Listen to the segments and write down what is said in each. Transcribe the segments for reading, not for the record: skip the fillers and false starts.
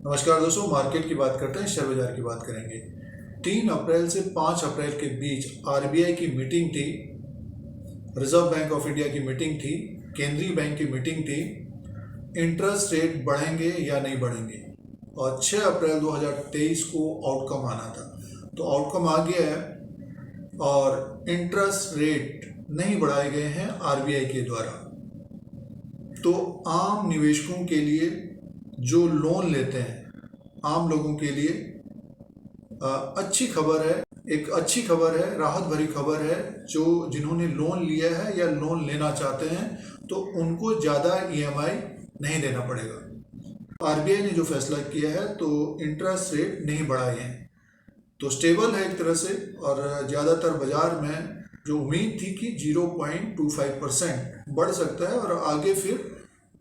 नमस्कार दोस्तों, मार्केट की बात करते हैं, शेयर बाजार की बात करेंगे। 3 अप्रैल से 5 अप्रैल के बीच आरबीआई की मीटिंग थी, रिजर्व बैंक ऑफ इंडिया की मीटिंग थी, केंद्रीय बैंक की मीटिंग थी। इंटरेस्ट रेट बढ़ेंगे या नहीं बढ़ेंगे, और 6 अप्रैल 2023 को आउटकम आना था। तो आउटकम आ गया है और इंटरेस्ट रेट नहीं बढ़ाए गए हैं आरबीआई के द्वारा। तो आम निवेशकों के लिए जो लोन लेते हैं, आम लोगों के लिए अच्छी खबर है, एक अच्छी खबर है, राहत भरी खबर है। जो जिन्होंने लोन लिया है या लोन लेना चाहते हैं तो उनको ज़्यादा ईएमआई नहीं देना पड़ेगा। आरबीआई ने जो फैसला किया है तो इंटरेस्ट रेट नहीं बढ़ाए हैं, तो स्टेबल है एक तरह से। और ज़्यादातर बाजार में जो उम्मीद थी कि 0.25% बढ़ सकता है और आगे फिर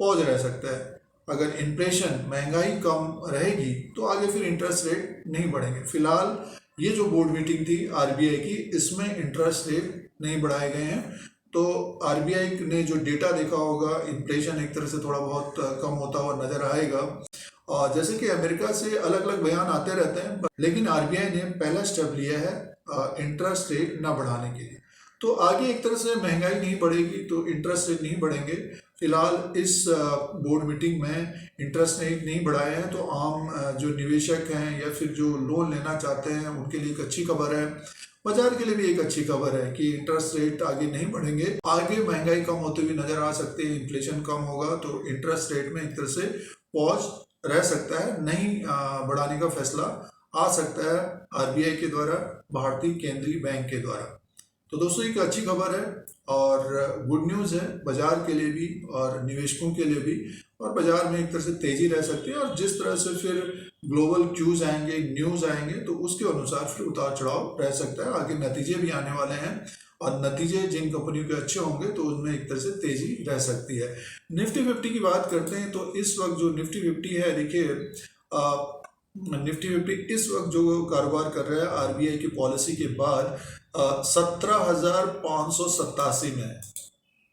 पॉज रह सकता है। अगर इन्फ्लेशन, महंगाई कम रहेगी तो आगे फिर इंटरेस्ट रेट नहीं बढ़ेंगे। फिलहाल ये जो बोर्ड मीटिंग थी आरबीआई की, इसमें इंटरेस्ट रेट नहीं बढ़ाए गए हैं। तो आरबीआई ने जो डेटा देखा होगा, इन्फ्लेशन एक तरह से थोड़ा बहुत कम होता हुआ नजर आएगा। और जैसे कि अमेरिका से अलग अलग बयान आते रहते हैं, लेकिन आरबीआई ने पहला स्टेप लिया है इंटरेस्ट रेट ना बढ़ाने के लिए। तो आगे एक तरह से महंगाई नहीं बढ़ेगी तो इंटरेस्ट रेट नहीं बढ़ेंगे। फिलहाल इस बोर्ड मीटिंग में इंटरेस्ट रेट नहीं बढ़ाए हैं, तो आम जो निवेशक हैं या फिर जो लोन लेना चाहते हैं उनके लिए एक अच्छी खबर है। बाजार के लिए भी एक अच्छी खबर है कि इंटरेस्ट रेट आगे नहीं बढ़ेंगे। आगे महंगाई कम होते हुए नजर आ सकती है, इन्फ्लेशन कम होगा तो इंटरेस्ट रेट में एक तरह से पॉज रह सकता है, नहीं बढ़ाने का फैसला आ सकता है आरबीआई के द्वारा, भारतीय केंद्रीय बैंक के द्वारा। तो दोस्तों एक अच्छी खबर है और गुड न्यूज़ है बाजार के लिए भी और निवेशकों के लिए भी। और बाजार में एक तरह से तेजी रह सकती है, और जिस तरह से फिर ग्लोबल क्यूज आएंगे, न्यूज़ आएंगे, तो उसके अनुसार फिर उतार चढ़ाव रह सकता है। आगे नतीजे भी आने वाले हैं और नतीजे जिन कंपनियों के अच्छे होंगे तो उनमें एक तरह से तेजी रह सकती है। निफ्टी 50 की बात करते हैं तो इस वक्त जो निफ्टी 50 है, देखिए निफ्टी 50 इस वक्त जो कारोबार कर रहा है आरबीआई की पॉलिसी के बाद 17,587 में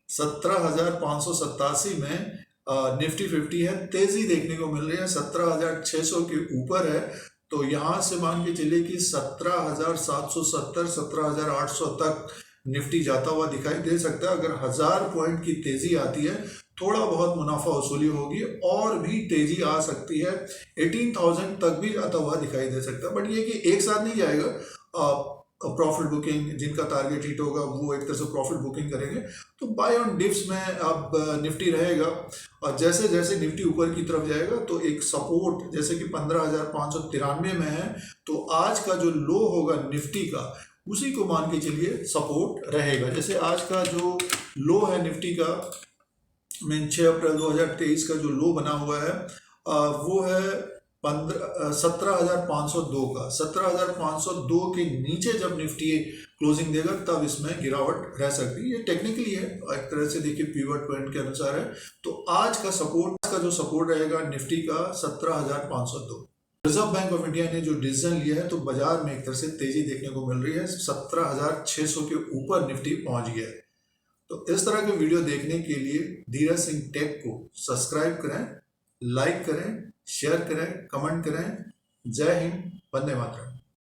17,587 में निफ्टी 50 है। तेजी देखने को मिल रही है, 17,600 के ऊपर है। तो यहाँ से मान के चलिए कि 17,770 17,800 तक निफ्टी जाता हुआ दिखाई दे सकता है। अगर 1000 पॉइंट की तेजी आती है, थोड़ा बहुत मुनाफा वसूली होगी और भी तेजी आ सकती है, 18,000 तक भी जाता हुआ दिखाई दे सकता है। बट ये कि एक साथ नहीं जाएगा। प्रॉफिट बुकिंग, जिनका टारगेट हिट होगा वो एक तरह से प्रॉफिट बुकिंग करेंगे। तो बाय ऑन डिप्स में अब निफ्टी रहेगा, और जैसे जैसे निफ्टी ऊपर की तरफ जाएगा तो एक सपोर्ट जैसे कि 15,593 में है, तो आज का जो लो होगा निफ्टी का, उसी को मान के चलिए सपोर्ट रहेगा। जैसे आज का जो लो है निफ्टी का, 6 अप्रैल 2023 का जो लो बना हुआ है वो है 17,502 का। 17,502 के नीचे जब निफ्टी क्लोजिंग देगा तब इसमें गिरावट रह सकती है। ये टेक्निकली है, एक तरह से देखिए पिवट पॉइंट के अनुसार है। तो आज का जो सपोर्ट रहेगा निफ्टी का 17,502। रिजर्व बैंक ऑफ इंडिया ने जो डिसीजन लिया है तो बाजार में एक तरह से तेजी देखने को मिल रही है, 17,600 के ऊपर निफ्टी पहुंच गया है। तो इस तरह के वीडियो देखने के लिए धीरज सिंह टेक को सब्सक्राइब करें, लाइक करें, शेयर करें, कमेंट करें। जय हिंद, वंदे मातरम।